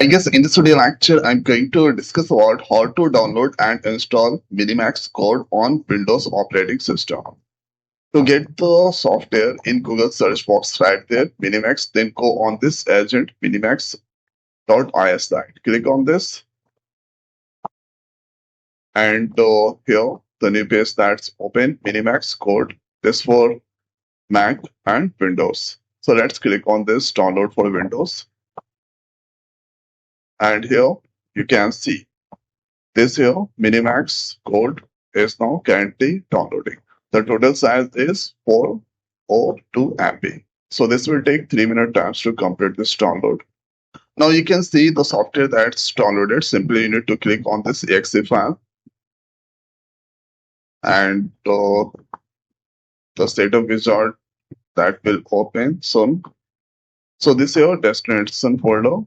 I guess in this video lecture, I'm going to discuss about how to download and install Minimax Code on Windows operating system. To get the software in Google search box right there, Minimax, then go on this agent minimax.is site. Click on this and here the new page that's open Minimax Code. This for Mac and Windows. So let's click on this download for Windows. And here you can see this here Minimax Code is now currently downloading. The total size is 402 MB. So this will take 3 minute times to complete this download. Now you can see the software that's downloaded. Simply you need to click on this exe file and the setup wizard that will open soon. So this is your destination folder.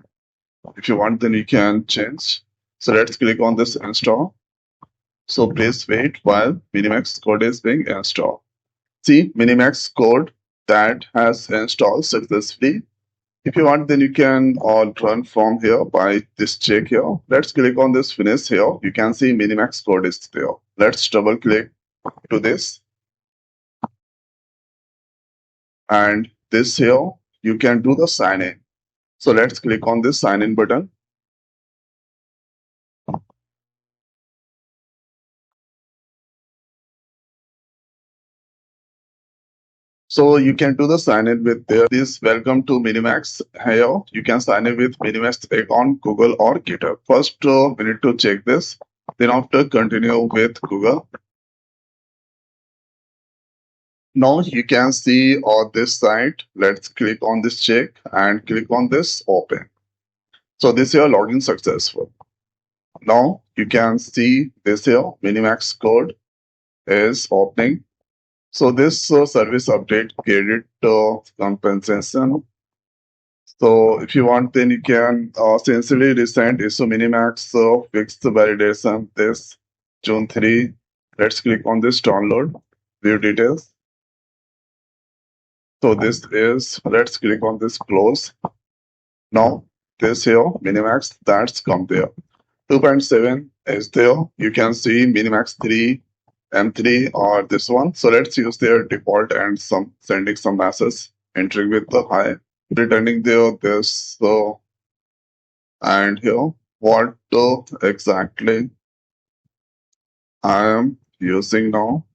If you want, then you can change. So let's click on this install. So please wait while Minimax Code is being installed. See Minimax Code that has installed successfully. If you want, then you can run from here by this check here. Let's click on this finish here. You can see Minimax Code is there. Let's double click to this. And this here, you can do the sign in. So let's click on this sign in button. So you can do the sign in with this welcome to Minimax. Here you can sign in with Minimax account, Google or GitHub. First we need to check this. Then after continue with Google. Now you can see on this site. Let's click on this check and click on this open. So this here login successful. Now you can see this here Minimax Code is opening. So this service update credit compensation. So if you want, then you can essentially recent issue Minimax fixed validation this June 3. Let's click on this download, view details. So this is, let's click on this close. Now this here Minimax that's come there. 2.7 is there. You can see Minimax 3. M3 or this one. So let's use their default and sending some messages, entering with the hi, returning this and here what exactly I am using now.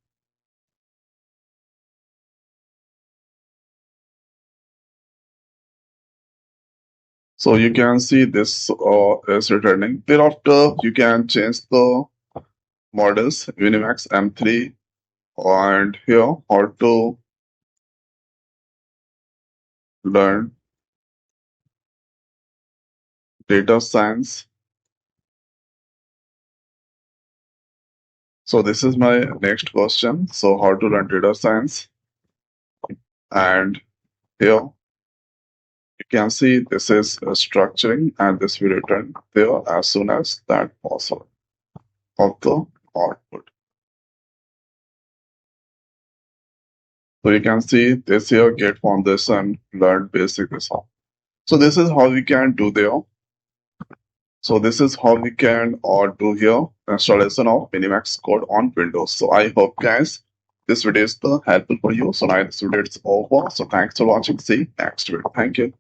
So you can see this is returning. Thereafter you can change the models Minimax M3 and here how to learn data science. So this is my next question. So how to learn data science, and here you can see this is structuring and this will return there as soon as that possible of the output. So you can see this here get foundation, learn basic this all. So this is how we can do there. So this is how we can do here installation of Minimax Code on Windows. So I hope guys this video is helpful for you. So now this video is over. So thanks for watching. See you next video. Thank you.